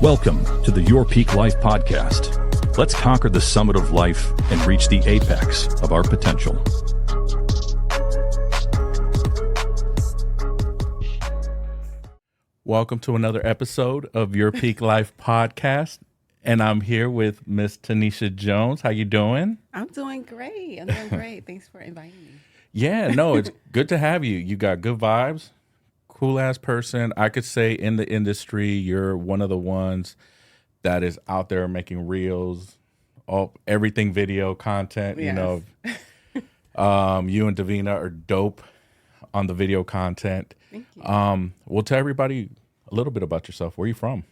Welcome to the Your Peak Life podcast. Let's conquer the summit of life and reach the apex of our potential. Welcome to another episode of Your Peak Life podcast. And I'm here with Miss Tanisha Jones. How you doing? I'm doing great. Thanks for inviting me. Yeah, no, it's good to have you. You got good vibes, cool ass person. I could say in the industry, you're one of the ones that is out there making reels, everything video content. Yes. You know, you and Davina are dope on the video content. Thank you. Well, tell everybody a little bit about yourself. Where are you from?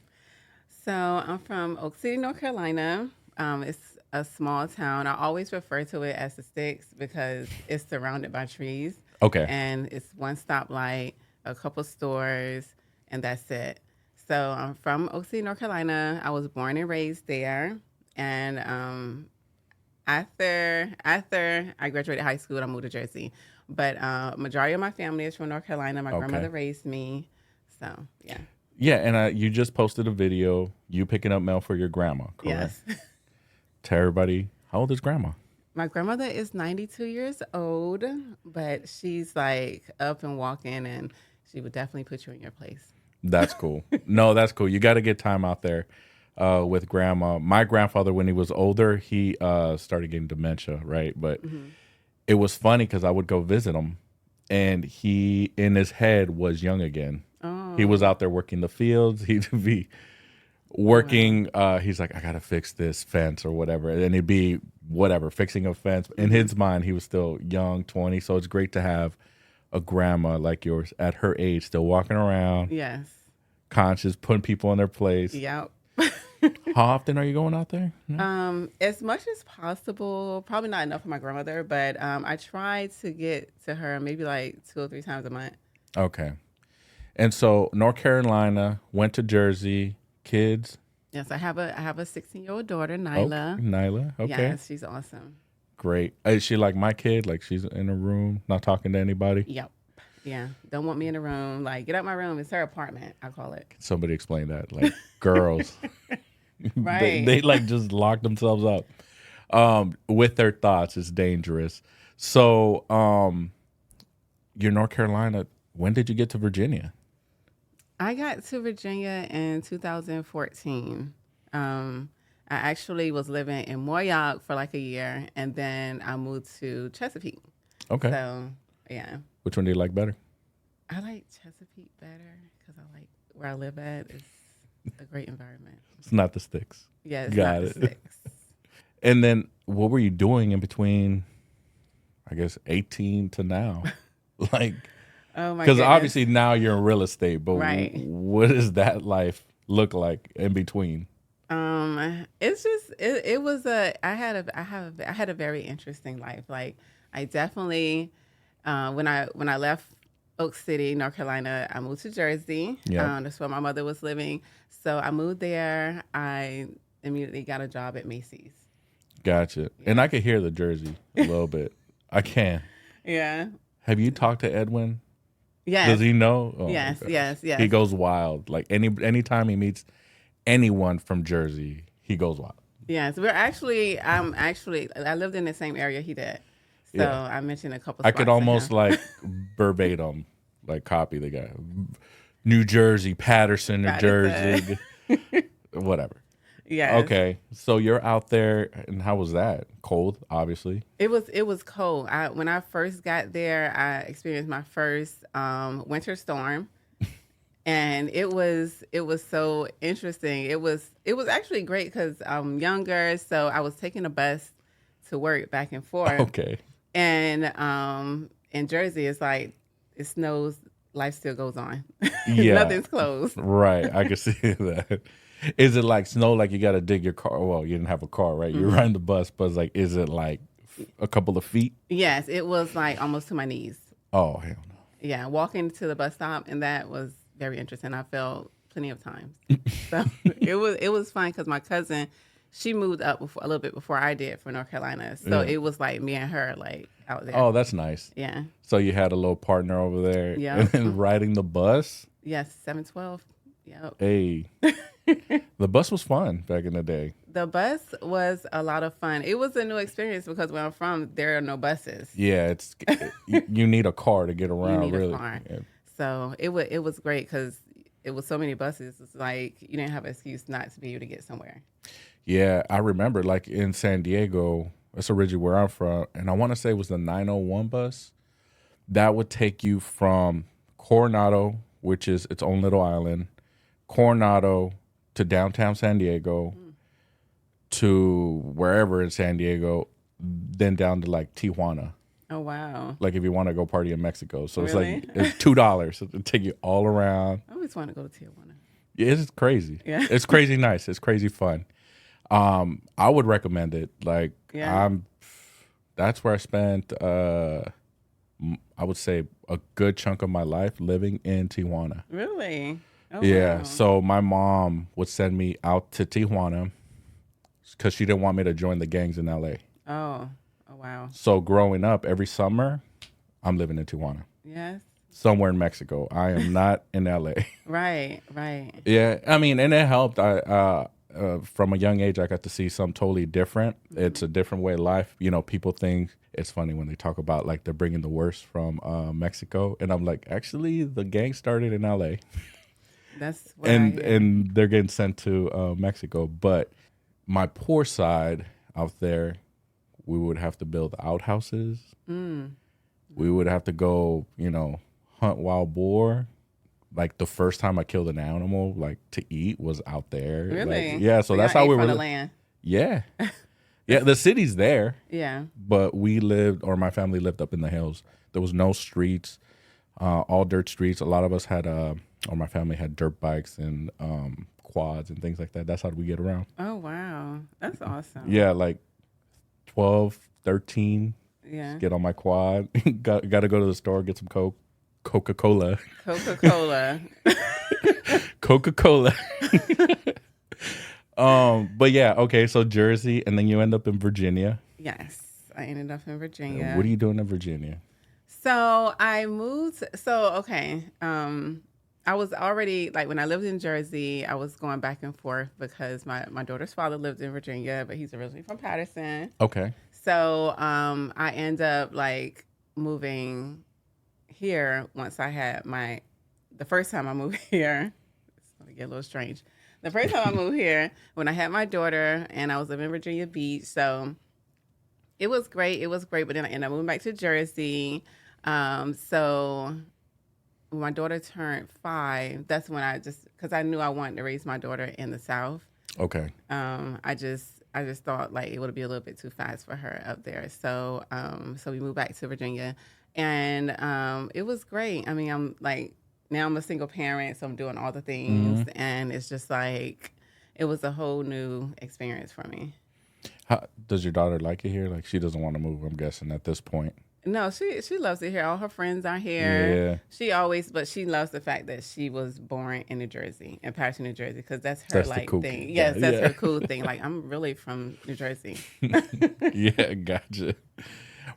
So I'm from Oak City, North Carolina. It's a small town. I always refer to it as the Sticks because it's surrounded by trees. Okay. And it's one stoplight, a couple stores, and that's it. So I'm from Oak City, North Carolina. I was born and raised there. And after I graduated high school, I moved to Jersey. But majority of my family is from North Carolina. My grandmother raised me. So, yeah. Yeah, and you just posted a video, you picking up mail for your grandma, correct? Yes. Tell everybody, how old is grandma? My grandmother is 92 years old, but she's like up and walking, and she would definitely put you in your place. That's cool. No, that's cool. You got to get time out there with grandma. My grandfather, when he was older, he started getting dementia, right? But it was funny because I would go visit him, and he, in his head, was young again. Oh. He was out there working the fields. He'd be working. He's like, I got to fix this fence or whatever. And he'd be whatever, fixing a fence. In his mind, he was still young, 20. So it's great to have a grandma like yours at her age, still walking around. Yes. Conscious, putting people in their place. Yep. How often are you going out there? As much as possible. Probably not enough for my grandmother, but I try to get to her maybe like 2 or 3 times a month. Okay. And so North Carolina, went to Jersey, kids. Yes, I have a 16-year-old daughter, Nyla. Oh, Nyla, okay. Yes, she's awesome. Great. Is she like my kid? Like she's in a room, not talking to anybody? Yep. Yeah. Don't want me in the room. Like, get out my room. It's her apartment, I call it. Somebody explain that. Like girls. Right. They like just lock themselves up with their thoughts. It's dangerous. So you're North Carolina. When did you get to Virginia? I got to Virginia in 2014. I actually was living in Mooryock for like a year, and then I moved to Chesapeake. Okay. So, yeah. Which one do you like better? I like Chesapeake better because I like where I live at. It's a great environment. It's not the Sticks. Yeah, it's Got not it. the Sticks. And then what were you doing in between, I guess, 18 to now? Like, Oh my because goodness. obviously now you're in real estate, but Right. what does that life look like in between? It's just it was I had a very interesting life. Like I definitely when I left Oak City, North Carolina, I moved to Jersey. Yeah. That's where my mother was living. So I moved there. I immediately got a job at Macy's. Gotcha. And I could hear the Jersey a little bit. I can. Yeah. Have you talked to Edwin? Yes. Does he know? Oh, Yes, okay. yes. He goes wild. Like anytime he meets anyone from Jersey, he goes wild. Yes. I lived in the same area he did. So Yeah. I mentioned a couple I spots could to almost him. like verbatim, like copy the guy. New Jersey, Patterson, New Jersey, whatever. Yeah. Okay, so you're out there, and how was that? Cold, obviously. It was cold. When I first got there, I experienced my first winter storm, and it was so interesting. It was actually great because I'm younger, so I was taking a bus to work back and forth. Okay. And in Jersey, it's like it snows, life still goes on. Yeah. Nothing's closed. Right, I can see that. Is it like snow, like you got to dig your car? Well, you didn't have a car, right? You're riding the bus, but it's like, is it like a couple of feet? Yes, it was like almost to my knees. Oh, hell no. Yeah, walking to the bus stop, and that was very interesting. I felt plenty of times. So it was fun because my cousin, she moved up a little bit before I did for North Carolina. So Yeah. it was like me and her like out there. Oh, that's nice. Yeah. So you had a little partner over there. Yeah. And then riding the bus. Yes, 712. Yep. Hey, The bus was fun back in the day. The bus was a lot of fun. It was a new experience because where I'm from, there are no buses. Yeah, you need a car to get You around. need Really, a car. Yeah. So it was great because it was so many buses. It's like you didn't have an excuse not to be able to get somewhere. Yeah, I remember like in San Diego. That's originally where I'm from, and I want to say it was the 901 bus that would take you from Coronado, which is its own little island, Coronado to downtown San Diego, to wherever in San Diego, then down to like Tijuana. Oh wow! Like if you want to go party in Mexico, so Really? it's like it's $2 to take you all around. I always want to go to Tijuana. Yeah, it's crazy. Yeah. It's crazy nice. It's crazy fun. I would recommend it. Like Yeah. that's where I spent I would say a good chunk of my life living in Tijuana. Really? Oh, Yeah. wow. So my mom would send me out to Tijuana because she didn't want me to join the gangs in LA. Oh wow. So growing up, every summer, I'm living in Tijuana, Yes. somewhere in Mexico. I am not in LA. Right. Yeah, I mean, and it helped. I from a young age, I got to see something totally different. It's a different way of life. You know, people think it's funny when they talk about like they're bringing the worst from Mexico, and I'm like, actually, the gang started in LA, That's what I hear. and they're getting sent to Mexico. But my poor side out there, we would have to build outhouses. We would have to go, hunt wild boar. Like the first time I killed an animal, like to eat, was out there. Really? Like, yeah. So that's y'all how ate we from were. the land. Yeah. Yeah. The city's there, Yeah. but my family lived up in the hills. There was no streets, all dirt streets. A lot of us had, or my family had dirt bikes and quads and things like that. That's how we get around. Oh wow. That's awesome. Yeah. Like 12, 13, Yeah. get on my quad. got to go to the store, get some Coca-Cola. Coca-Cola. Coca-Cola. But yeah, okay, so Jersey, and then you end up in Virginia. Yes. I ended up in Virginia. What are you doing in Virginia? So I moved. So okay. I was already like when I lived in Jersey, I was going back and forth because my daughter's father lived in Virginia, but he's originally from Patterson. Okay. So I end up like moving here once I had the first time I moved here. It's gonna get a little strange. The first time I moved here, when I had my daughter and I was living in Virginia Beach, so it was great. But then I ended up moving back to Jersey. So when my daughter turned 5, that's when because I knew I wanted to raise my daughter in the South. Okay. I just thought like it would be a little bit too fast for her up there. So we moved back to Virginia, and it was great. I mean, I'm like now I'm a single parent, so I'm doing all the things, and it's just like it was a whole new experience for me. How, does your daughter like it here? Like she doesn't want to move, I'm guessing, at this point. No, she loves it here. All her friends are here. Yeah. But she loves the fact that she was born in New Jersey, in Patterson, New Jersey, because that's her That's the like cool thing. thing. Yes, Yeah, that's yeah. her cool thing. Like I'm really from New Jersey. Yeah, gotcha.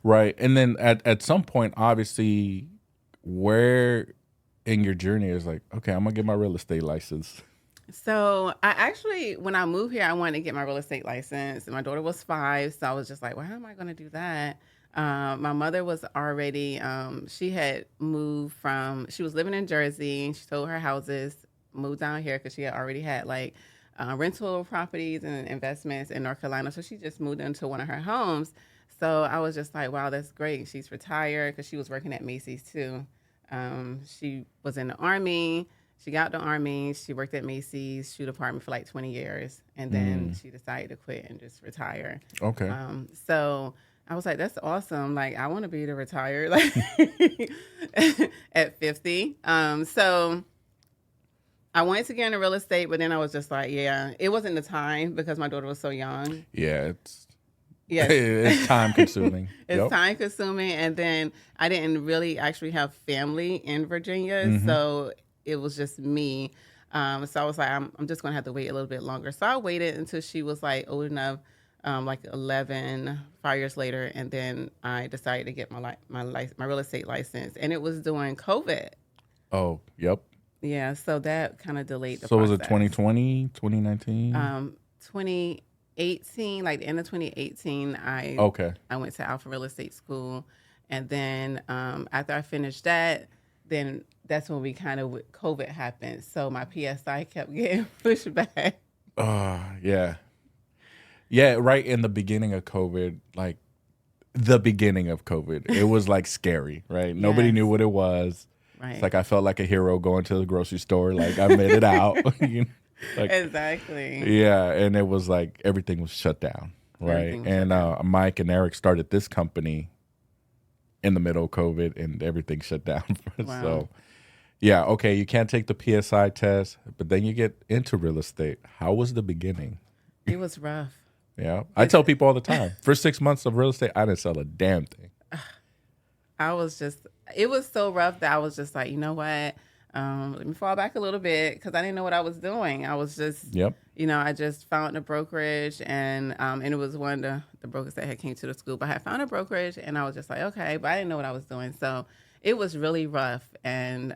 Right. And then at some point, obviously, where in your journey is like, okay, I'm gonna get my real estate license. So I actually, when I moved here, I wanted to get my real estate license. And my daughter was 5, so I was just like, well, how am I going to do that? My mother was already, she had moved she was living in Jersey. She sold her houses, moved down here because she had already had like rental properties and investments in North Carolina. So she just moved into one of her homes. So I was just like, wow, that's great. She's retired because she was working at Macy's too. She was in the Army. She got the Army. She worked at Macy's shoe department for like 20 years. And then she decided to quit and just retire. Okay. So I was like, that's awesome. Like, I want to be able to retire like at 50. So I wanted to get into real estate, but then I was just like, yeah, it wasn't the time because my daughter was so young. Yeah, Yes. it's time consuming. It's Yep. time consuming. And then I didn't really actually have family in Virginia. So it was just me. So I was like, I'm just going to have to wait a little bit longer. So I waited until she was like old enough, like 11, 5 years later. And then I decided to get my real estate license. And it was during COVID. Oh, yep. Yeah, so that kind of delayed the So was it process. 2020, 2019? 2018, like the end of 2018, Okay. I went to Alpha Real Estate School, and then after I finished that, then that's when we kind of COVID happened. So my PSI kept getting pushed back. Yeah. Yeah, right in the beginning of COVID, like the beginning of COVID, it was like scary, right? Nobody knew Yes. what it was. It's Right. like I felt like a hero going to the grocery store, like I made it out. You know, like Exactly. yeah, and it was like everything was shut down, right? Everything was And shut down. Mike and Eric started this company in the middle of COVID, and everything shut down. Wow. So yeah, okay, you can't take the PSI test, but then you get into real estate. How was the beginning? It was rough. Yeah, I tell people all the time. First 6 months of real estate, I didn't sell a damn thing. It was so rough that I was just like, you know what? Let me fall back a little bit because I didn't know what I was doing. I was just, Yep. I just found a brokerage and it was one of the brokers that had came to the school, but I had found a brokerage and I was just like, okay, but I didn't know what I was doing. So it was really rough. And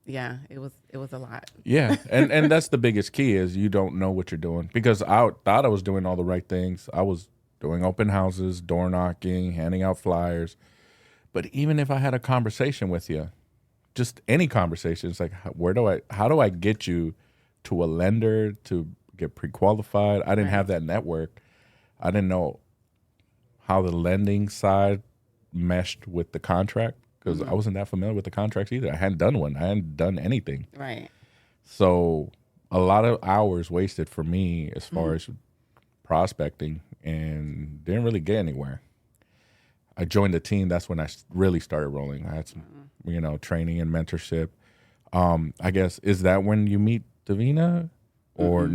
yeah, it was a lot. Yeah, and that's the biggest key is you don't know what you're doing because I thought I was doing all the right things. I was doing open houses, door knocking, handing out flyers. But even if I had a conversation with you, just any conversation, it's like how do I get you to a lender to get pre-qualified? I didn't have that network. I didn't know how the lending side meshed with the contract because I wasn't that familiar with the contracts either. I hadn't done one. I hadn't done anything. Right. So a lot of hours wasted for me as far as prospecting and didn't really get anywhere. I joined the team. That's when I really started rolling. I had some, training and mentorship. I guess, is that when you meet Davina or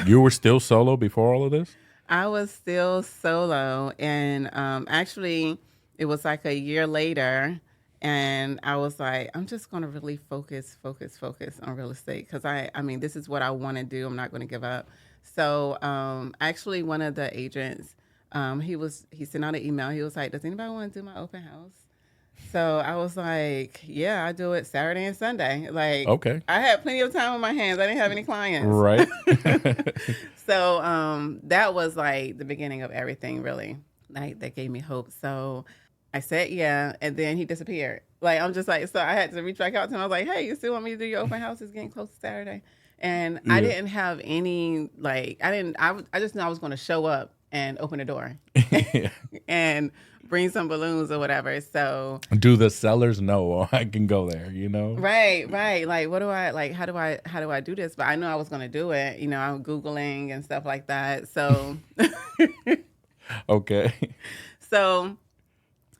you were still solo before all of this? I was still solo, and actually, it was like a year later, and I was like, I'm just going to really focus on real estate because I mean, this is what I want to do. I'm not going to give up. So, actually, one of the agents, he sent out an email. He was like, "Does anybody want to do my open house?" So I was like, "Yeah, I do it Saturday and Sunday." Like, Okay. I had plenty of time on my hands. I didn't have any clients. Right. So that was like the beginning of everything, really. Like that gave me hope. So I said yeah, and then he disappeared. Like I'm just like, so I had to reach back out to him. I was like, "Hey, you still want me to do your open house? It's getting close to Saturday." And I didn't have any I just knew I was going to show up and open the door and bring some balloons or whatever. So Do the sellers know I can go there, right. Like, what do I like? How do I do this? But I knew I was going to do it. I'm Googling and stuff like that. So, Okay. so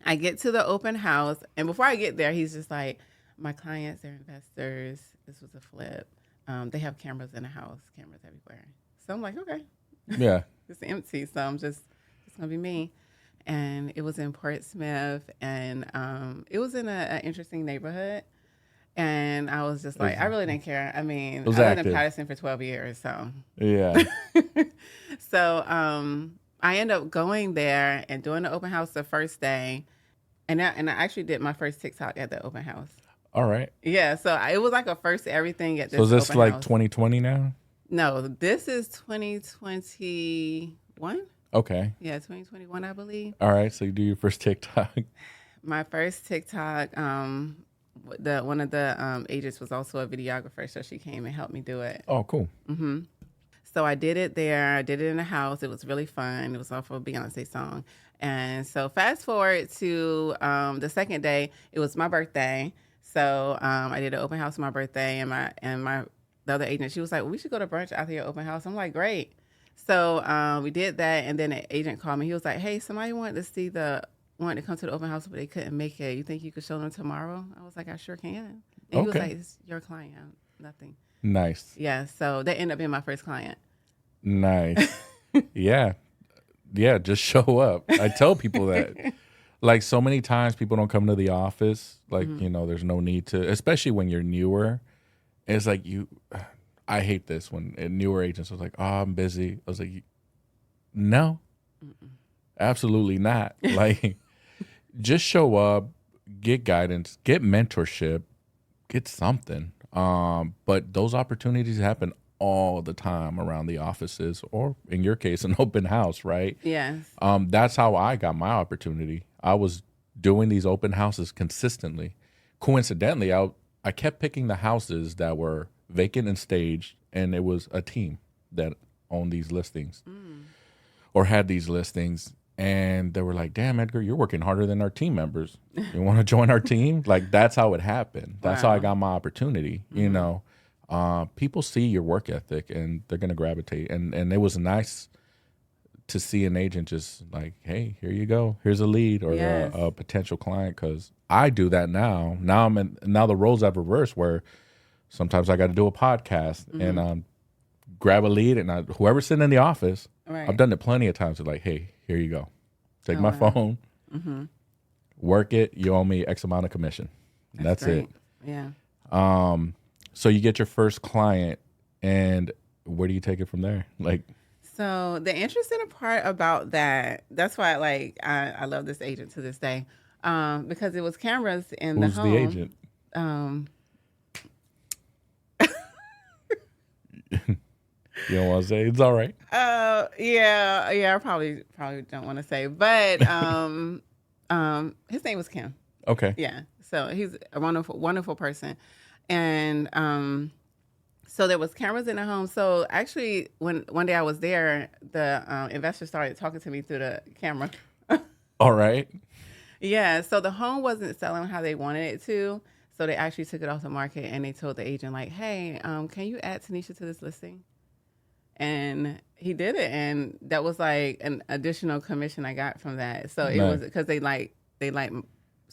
I get to the open house, and before I get there, he's just like, "My clients, they're investors. This was a flip. They have cameras in the house, cameras everywhere." So I'm like, okay, Yeah. it's empty. So it's gonna be me. And it was in Portsmouth, and it was in an interesting neighborhood. And I was just like, I really didn't care. I mean, was I lived active. in Patterson for 12 years, so. Yeah. So I ended up going there and doing the open house the first day, and I actually did my first TikTok at the open house. All right. Yeah, so it was like a first everything at this. So is this open like house. 2020 now? No, this is 2021. Okay. Yeah, 2021, I believe. All right. So you do your first TikTok. My first TikTok, one of the agents was also a videographer, so she came and helped me do it. Oh, cool. So I did it there. I did it in the house. It was really fun. It was off of a Beyonce song. And so fast forward to the second day, it was my birthday. So I did an open house on my birthday, and the other agent, she was like, well, "We should go to brunch after your open house." I'm like, "Great." So we did that, and then the agent called me. He was like, "Hey, somebody wanted to come to the open house, but they couldn't make it. You think you could show them tomorrow?" I was like, "I sure can." And he was like, "It's your client, nothing." Nice. Yeah, so that ended up being my first client. Nice. Yeah. Yeah, just show up. I tell people that. Like so many times people don't come to the office. Like, there's no need to, especially when you're newer. It's like I hate this when newer agents was like, "Oh, I'm busy." I was like, no, absolutely not. Like, just show up, get guidance, get mentorship, get something. But those opportunities happen all the time around the offices, or in your case, an open house, right? Yes. That's how I got my opportunity. I was doing these open houses consistently. Coincidentally, I kept picking the houses that were vacant and staged, and it was a team that owned these listings or had these listings. And they were like, damn, Edgar, you're working harder than our team members. You want to join our team? Like, that's how it happened. That's how I got my opportunity. You know, people see your work ethic and they're going to gravitate. And it was nice to see an agent just like, hey, here you go. Here's a lead or a potential client. Because I do that now. Now the roles have reversed where sometimes I got to do a podcast and grab a lead and whoever's sitting in the office, I've done it plenty of times. They're like, hey, here you go. Take my phone, work it. You owe me X amount of commission. That's it. Yeah. So you get your first client, and where do you take it from there? Like, so the interesting part about that's why I love this agent to this day, because it was cameras in the home. Who's the agent? You don't want to say? It's all right. Yeah. I probably don't want to say, but his name was Kim. Okay. Yeah. So he's a wonderful person, and so there was cameras in the home. So actually, when one day I was there, the investor started talking to me through the camera. All right. Yeah. So the home wasn't selling how they wanted it to. So they actually took it off the market, and they told the agent like, "Hey, can you add Tanisha to this listing?" And he did it, and that was like an additional commission I got from that. So it was because they like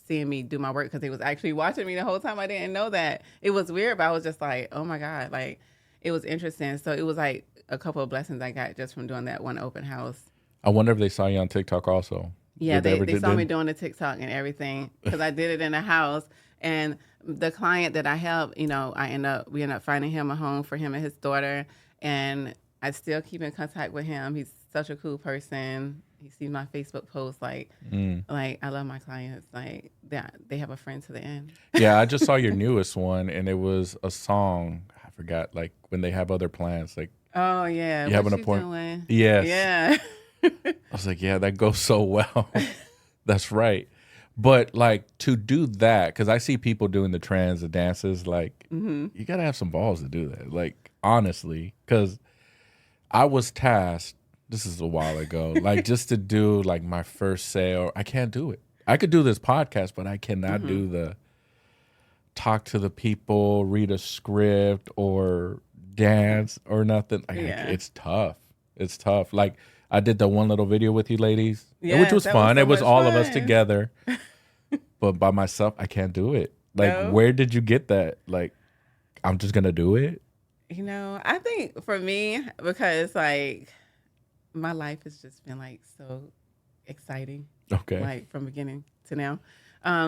seeing me do my work because they was actually watching me the whole time. I didn't know that. It was weird, but I was just like, oh my God, like it was interesting. So it was like a couple of blessings I got just from doing that one open house. I wonder if they saw you on TikTok also. Yeah, they saw me doing the TikTok and everything because I did it in the house. And the client that I helped, we end up finding him a home for him and his daughter, and I still keep in contact with him. He's such a cool person. He sees my Facebook posts like I love my clients. Like they have a friend to the end. Yeah, I just saw your newest one, and it was a song. I forgot, like when they have other plans. Like, oh yeah, you have an appointment. Yes. Yeah. I was like, yeah, that goes so well. That's right. But like to do that, because I see people doing the trends, the dances. Like you got to have some balls to do that. Like honestly, because I was tasked, this is a while ago, like just to do like my first sale. I can't do it. I could do this podcast, but I cannot do the talk to the people, read a script or dance or nothing. Like, it's tough. It's tough. Like I did the one little video with you ladies, which was fun. It was all of us together. But by myself, I can't do it. Like, where did you get that? Like, I'm just going to do it. I think for me, because like my life has just been like so exciting. Okay. Like from beginning to now.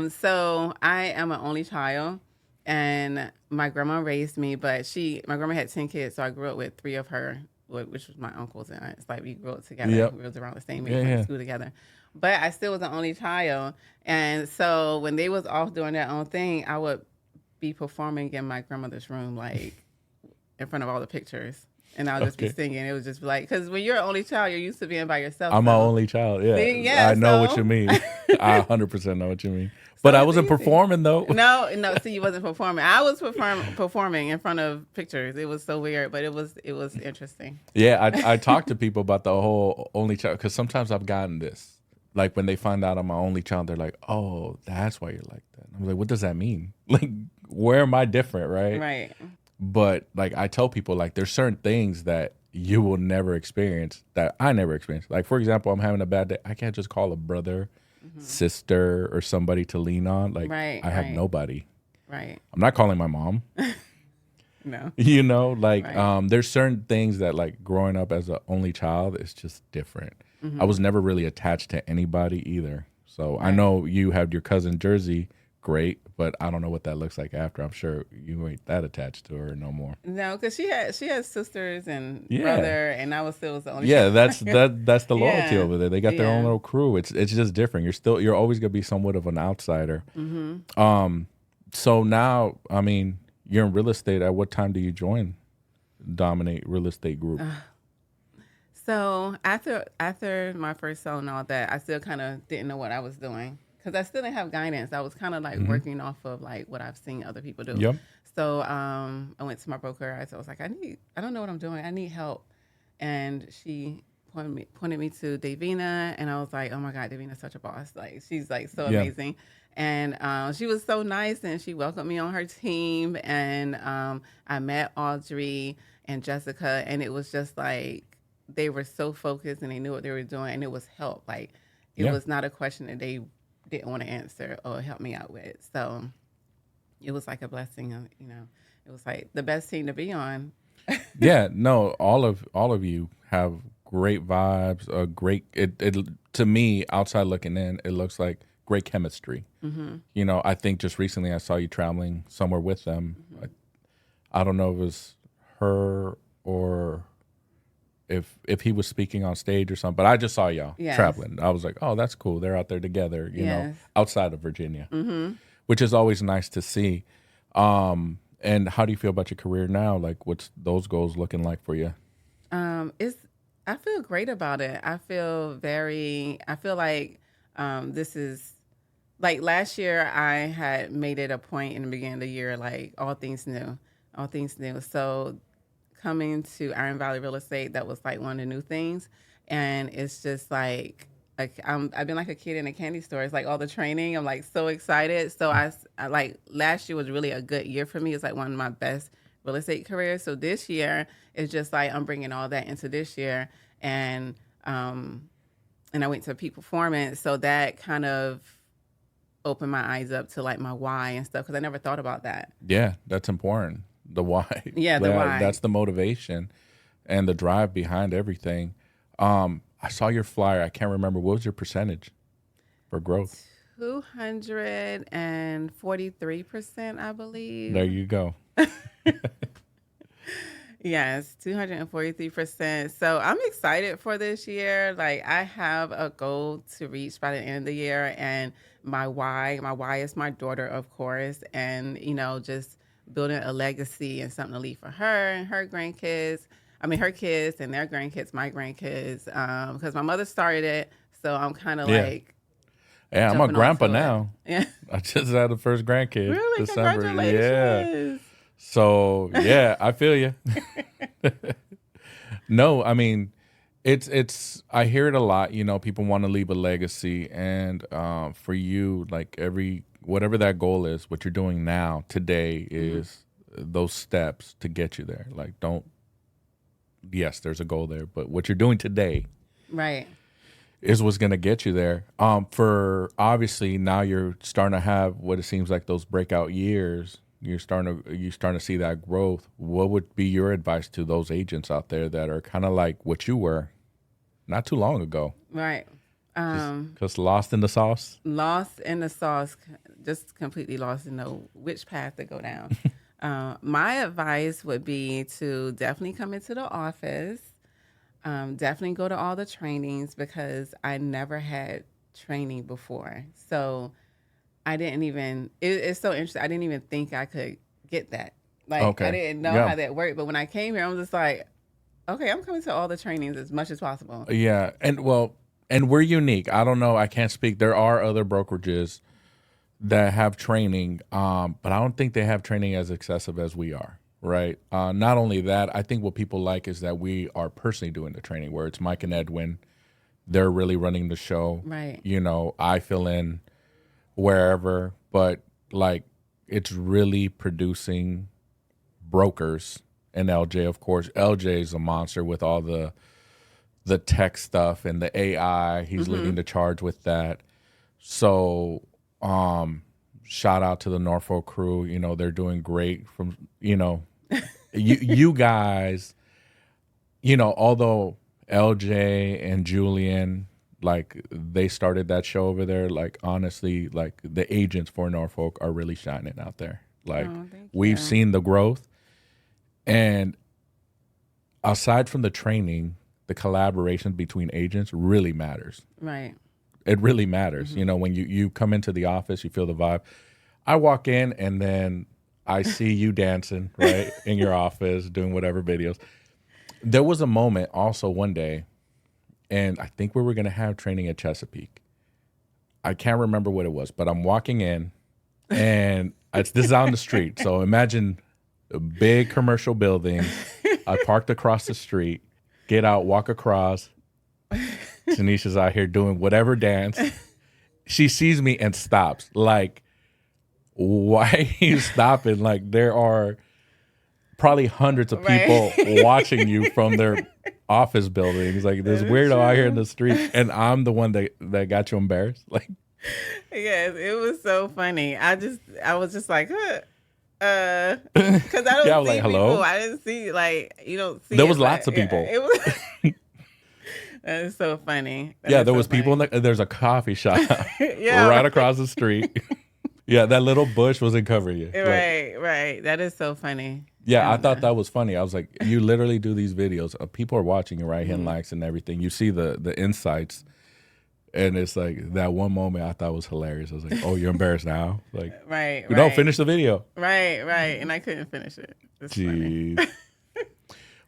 So I am an only child, and my grandma raised me, but my grandma had 10 kids. So I grew up with 3 of her, which was my uncles and aunts. Like we grew up together. Yep. We was around the same age, went to school together. But I still was an only child. And so when they was off doing their own thing, I would be performing in my grandmother's room, like in front of all the pictures. And I'll just be singing. It was just like, because when you're an only child, you're used to being by yourself. I'm my only child. Yeah. I know what you mean. I 100% know what you mean. But I wasn't performing though. No. See, you wasn't performing. I was performing in front of pictures. It was so weird, but it was interesting. Yeah, I talk to people about the whole only child, because sometimes I've gotten this. Like when they find out I'm my only child, they're like, "Oh, that's why you're like that." I'm like, "What does that mean? Like, where am I different, right?" Right. But like I tell people, like there's certain things that you will never experience that I never experienced. Like for example, I'm having a bad day. I can't just call a brother, sister, or somebody to lean on. Like I have nobody. Right. I'm not calling my mom. No. There's certain things that like growing up as an only child is just different. I was never really attached to anybody either. So I know you had your cousin Jersey, great, but I don't know what that looks like after. I'm sure you ain't that attached to her no more. No, because she has sisters and brother, and I was still the only. Yeah, that's the loyalty over there. They got their own little crew. It's just different. You're always gonna be somewhat of an outsider. So now, I mean, you're in real estate. At what time do you join Dominate Real Estate Group? So after my first sale and all that, I still kind of didn't know what I was doing because I still didn't have guidance. I was kind of like working off of like what I've seen other people do. Yep. So I went to my broker. I was like, I don't know what I'm doing. I need help. And she pointed me to Davina, and I was like, oh my God, Davina's such a boss. Like she's like so amazing. And she was so nice, and she welcomed me on her team. And I met Audrey and Jessica, and it was just like they were so focused and they knew what they were doing, and it was help. Like it was not a question that they didn't want to answer or help me out with. So it was like a blessing. You know, it was like the best team to be on. Yeah, no, all of you have great vibes. A great it to me, outside looking in, it looks like great chemistry. You know, I think just recently I saw you traveling somewhere with them. I don't know if it was her or if he was speaking on stage or something, but I just saw y'all traveling. I was like, oh, that's cool. They're out there together, you know, outside of Virginia, which is always nice to see. And how do you feel about your career now? Like, what's those goals looking like for you? I feel great about it. I feel like this is like last year I had made it a point in the beginning of the year, like all things new. So coming to Iron Valley Real Estate, that was like one of the new things. And it's just like I've been like a kid in a candy store. It's like all the training. I'm like so excited. So I like last year was really a good year for me. It's like one of my best real estate careers. So this year it's just like I'm bringing all that into this year. And I went to peak performance. So that kind of opened my eyes up to like my why and stuff, because I never thought about that. Yeah, that's important. The why. Yeah, the why. That's the motivation and the drive behind everything. I saw your flyer. I can't remember. What was your percentage for growth? 243%, I believe. There you go. Yes, 243%. So I'm excited for this year. Like I have a goal to reach by the end of the year, and my why is my daughter, of course, and you know, just building a legacy and something to leave for her and her grandkids. I mean, her kids and their grandkids, my grandkids, because my mother started it. So I'm kind of like, yeah, I'm a grandpa now. Yeah, I just had the first grandkid. Really? December. Congratulations. Yeah. So yeah, I feel you. No, I mean, it's. I hear it a lot. You know, people want to leave a legacy, and for you, like whatever that goal is, what you're doing now today is those steps to get you there. Like, yes, there's a goal there, but what you're doing today, right, is what's going to get you there. For obviously now you're starting to have what it seems like those breakout years. You're starting to see that growth. What would be your advice to those agents out there that are kind of like what you were not too long ago? Right. Just lost in the sauce? Lost in the sauce, just completely lost to know which path to go down. My advice would be to definitely come into the office, definitely go to all the trainings, because I never had training before. So I didn't even, it's so interesting. I didn't even think I could get that. Like, I didn't know how that worked. But when I came here, I was just like, okay, I'm coming to all the trainings as much as possible. Yeah. And we're unique. I don't know. I can't speak. There are other brokerages that have training, but I don't think they have training as excessive as we are. Right. Not only that, I think what people like is that we are personally doing the training, where it's Mike and Edwin. They're really running the show. Right. You know, I fill in wherever, but like it's really producing brokers. And LJ, of course, LJ is a monster with all the tech stuff and the AI. He's leading the charge with that. So shout out to the Norfolk crew. You know, they're doing great. From, you know, you guys, you know, although LJ and Julian, like they started that show over there, like honestly, like the agents for Norfolk are really shining out there. Like we've seen the growth. And aside from the training, the collaboration between agents really matters. Right. It really matters. You know, when you come into the office, you feel the vibe. I walk in and then I see you dancing, right, in your office, doing whatever videos. There was a moment also one day, and I think we were going to have training at Chesapeake. I can't remember what it was, but I'm walking in, and this is out on the street. So imagine a big commercial building. I parked across the street, get out, walk across. Tanisha's out here doing whatever dance. She sees me and stops. Like, why are you stopping? Like, there are probably hundreds of people watching you from their office buildings. Like, this weirdo out here in the street, and I'm the one that got you embarrassed. Like, yes, it was so funny. I was just like, because I don't see like, hello? people. I didn't see, like, you don't see. There was lots of people. It was. That is so funny. There was people there's a coffee shop right across the street. Yeah, that little bush wasn't covering you. Right. That is so funny. Yeah, I thought that was funny. I was like, you literally do these videos. People are watching your right hand likes and everything. You see the insights, and it's like that one moment I thought was hilarious. I was like, oh, you're embarrassed now? Like, right. No, finish the video. Right. And I couldn't finish it. Jeez.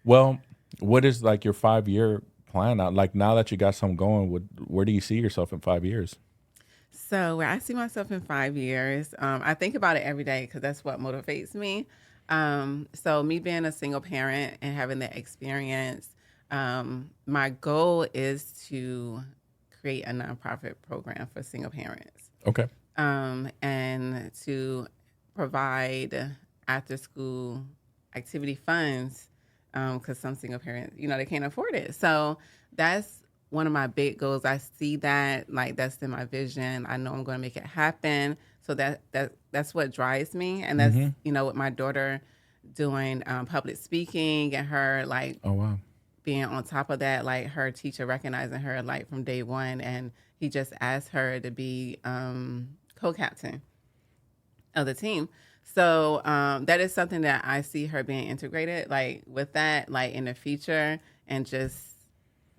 Well, what is like your 5-year plan out? Like, now that you got something going, where do you see yourself in 5 years? So where I see myself in 5 years, I think about it every day because that's what motivates me. So me being a single parent and having that experience, my goal is to create a nonprofit program for single parents. Okay. And to provide after school activity funds because some single parents, they can't afford it. So that's one of my big goals. I see that, like, that's in my vision. I know I'm going to make it happen. So that's what drives me. And that's, with my daughter doing public speaking and her, like, oh, wow, being on top of that, like her teacher recognizing her, like, from day one. And he just asked her to be co-captain of the team. So that is something that I see her being integrated, like, with that, like, in the future. And just,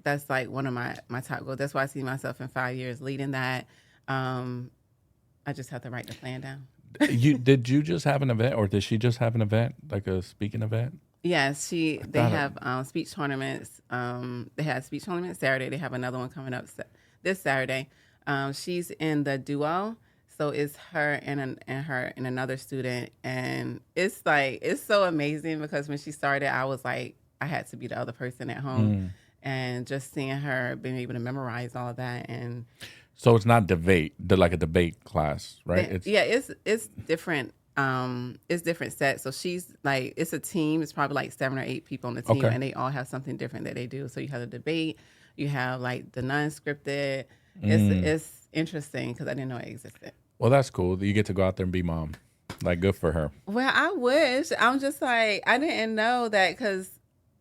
that's like one of my top goals. That's why I see myself in 5 years leading that. I just have to write the plan down. Did you just have an event, or did she just have an event, like a speaking event? Yes, they have speech tournaments. They had a speech tournament Saturday. They have another one coming up this Saturday. She's in the duo, so it's her and another student, and it's so amazing because when she started, I was like, I had to be the other person at home. And just seeing her being able to memorize all of that, and so it's not like a debate class, right? It's different. It's different sets. So she's like, it's a team. It's probably like 7 or 8 people on the team, and they all have something different that they do. So you have the debate, you have like the non-scripted. It's interesting because I didn't know it existed. Well, that's cool. You get to go out there and be mom. Like, good for her. Well, I wish. I'm just like, I didn't know that because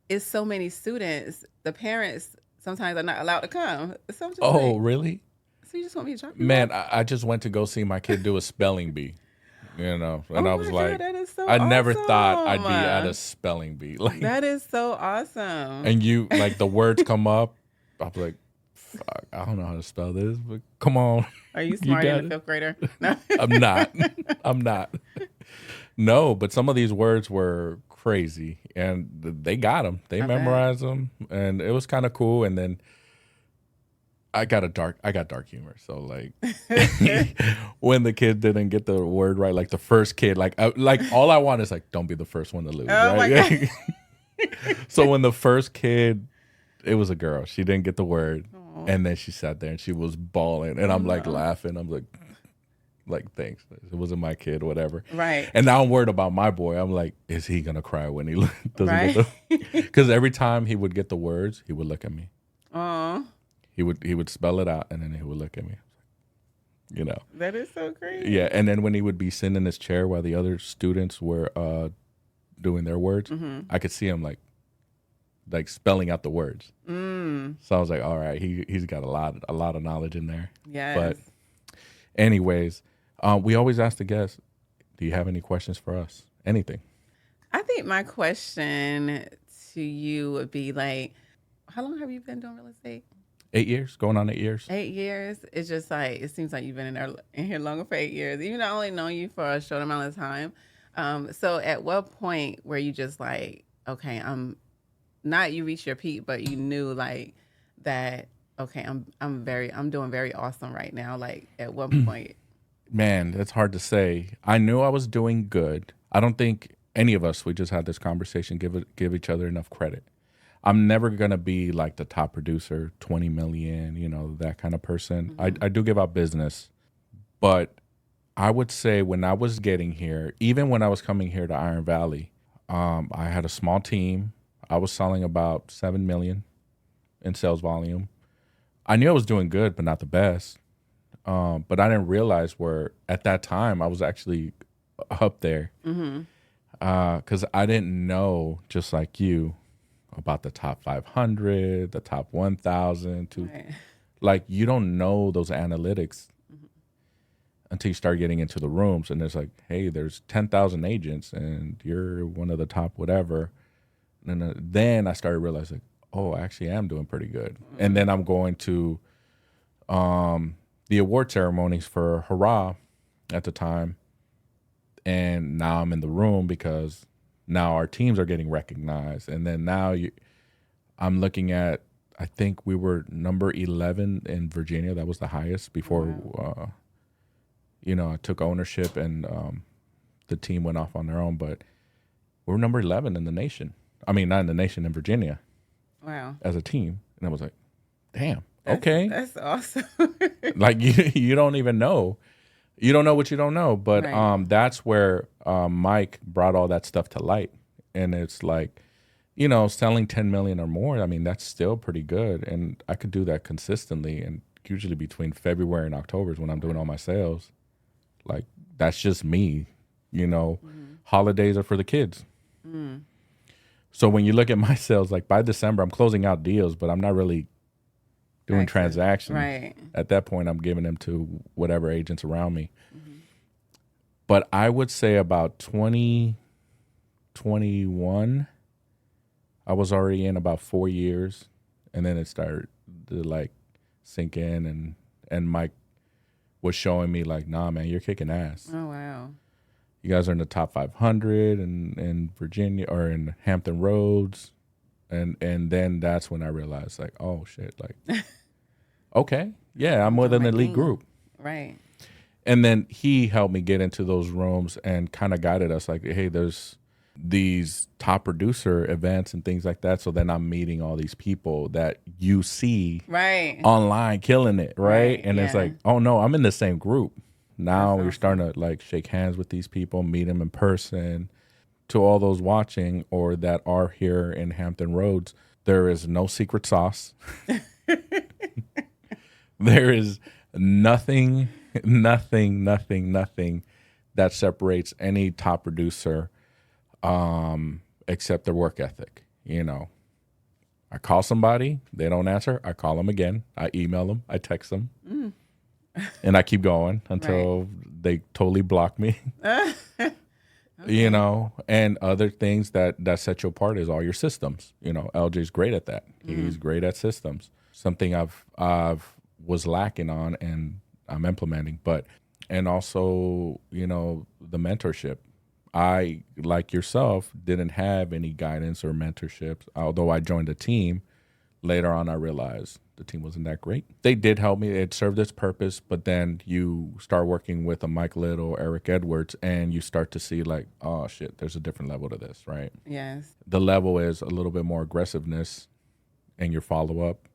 it's so many students. The parents sometimes are not allowed to come. So I'm just really? So you just want me to drop you Man, off? I just went to go see my kid do a spelling bee, and I was like, that is so I awesome. never thought I'd be at a spelling bee. Like, that is so awesome. And you, like, the words come up, I'm like, fuck, I don't know how to spell this, but come on. Are you smarter than a 5th grader? No. I'm not. No, but some of these words were crazy, and they got them. They memorized them, and it was kind of cool. And then I got dark humor, so like when the kid didn't get the word right, like the first kid, like all I want is like, don't be the first one to lose, right? My God. So when the first kid, it was a girl, she didn't get the word, and then she sat there and she was bawling, and I'm like laughing. I'm like, thanks. It wasn't my kid, whatever. Right. And now I'm worried about my boy. I'm like, is he gonna cry when he doesn't get the? Because every time he would get the words, he would look at me. Aw. He would spell it out, and then he would look at me. That is so great. Yeah, and then when he would be sitting in his chair while the other students were doing their words, I could see him like spelling out the words. So I was like, all right, he's got a lot of knowledge in there. Yes. But anyways, we always ask the guests, do you have any questions for us? Anything? I think my question to you would be like, how long have you been doing real estate? 8 years, going on 8 years. 8 years. It's just like, it seems like you've been in here longer for 8 years. Even though I only know you for a short amount of time, So at what point were you just like, okay, I'm not you reached your peak, but you knew like that, okay, I'm doing very awesome right now. Like at what point? Man, that's hard to say. I knew I was doing good. I don't think any of us, we just had this conversation, give each other enough credit. I'm never gonna be like the top producer, 20 million, that kind of person. I do give out business, but I would say when I was getting here, even when I was coming here to Iron Valley, I had a small team. I was selling about 7 million in sales volume. I knew I was doing good, but not the best. But I didn't realize where at that time I was actually up there because I didn't know, just like you, about the top 500, the top 1,000. Right. Like you don't know those analytics until you start getting into the rooms, and it's like, hey, there's 10,000 agents, and you're one of the top whatever. And then I started realizing, oh, I actually am doing pretty good. And then I'm going to the award ceremonies for Hurrah at the time. And now I'm in the room because now our teams are getting recognized. And then now I'm looking at, I think we were number 11 in Virginia. That was the highest before, I took ownership and the team went off on their own. But we're number 11 in the nation. I mean, not in the nation, in Virginia. Wow. As a team. And I was like, damn. Okay. That's awesome. Like you don't even know. You don't know what you don't know. But Right. That's where Mike brought all that stuff to light. And it's like, selling 10 million or more, I mean, that's still pretty good. And I could do that consistently. And usually between February and October is when I'm doing all my sales. Like, that's just me. Holidays are for the kids. So when you look at my sales, like by December, I'm closing out deals, but I'm not really doing transactions. Right. At that point, I'm giving them to whatever agents around me. But I would say about 2021, I was already in about 4 years, and then it started to like sink in, and Mike was showing me like, nah, man, you're kicking ass. Oh, wow. You guys are in the top 500 in Virginia or in Hampton Roads. And then that's when I realized, like, oh, shit, like, okay, yeah, I'm with an elite group. Right. And then he helped me get into those rooms and kind of guided us, like, hey, there's these top producer events and things like that. So then I'm meeting all these people that you see online killing it, right? And it's like, oh, no, I'm in the same group. Now you're starting to, like, shake hands with these people, meet them in person. To all those watching or that are here in Hampton Roads, there is no secret sauce. There is nothing that separates any top producer except their work ethic. I call somebody, they don't answer, I call them again, I email them, I text them, and I keep going until they totally block me. Okay. And other things that set you apart is all your systems. LJ's great at that. He's great at systems. Something I've was lacking on and I'm implementing. And also, the mentorship. I, like yourself, didn't have any guidance or mentorship. Although I joined a team, later on I realized the team wasn't that great. They did help me. It served its purpose, but then you start working with a Mike Little, Eric Edwards, and you start to see like, oh, shit, there's a different level to this, right? Yes. The level is a little bit more aggressiveness in your follow-up.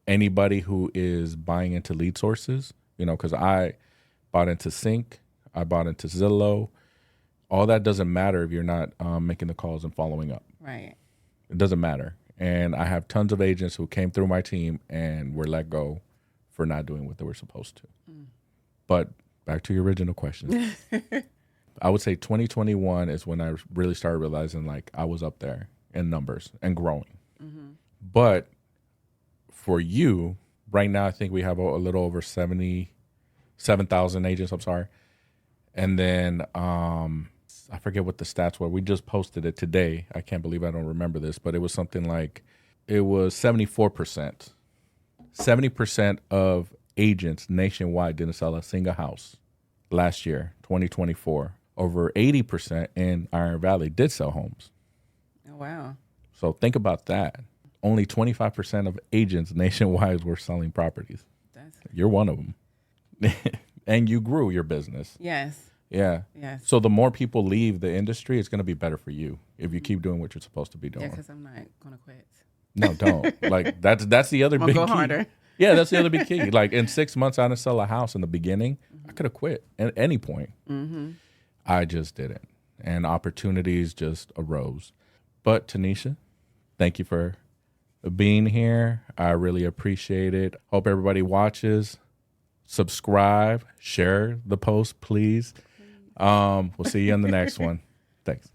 Anybody who is buying into lead sources, because I bought into Sync, I bought into Zillow. All that doesn't matter if you're not making the calls and following up. Right. It doesn't matter. And I have tons of agents who came through my team and were let go for not doing what they were supposed to. But back to your original question. I would say 2021 is when I really started realizing like I was up there in numbers and growing. But for you, right now, I think we have a little over 77,000 agents, I'm sorry. And then I forget what the stats were. We just posted it today. I can't believe I don't remember this, but it was something like, it was 74%. 70% of agents nationwide didn't sell a single house last year, 2024. over 80% in Iron Valley did sell homes. Oh, wow. So think about that. Only 25% of agents nationwide were selling properties. You're one of them. And you grew your business. Yes. Yeah. Yes. So the more people leave the industry, it's going to be better for you if you keep doing what you're supposed to be doing. Yeah, because I'm not going to quit. No, don't. Like that's the other I'm big gonna key. go harder. Yeah, that's the other big key. Like in 6 months, I didn't sell a house in the beginning. I could have quit at any point. I just didn't. And opportunities just arose. But Tanisha, thank you for being here. I really appreciate it. Hope everybody watches. Subscribe, share the post, please. We'll see you in the next one. Thanks.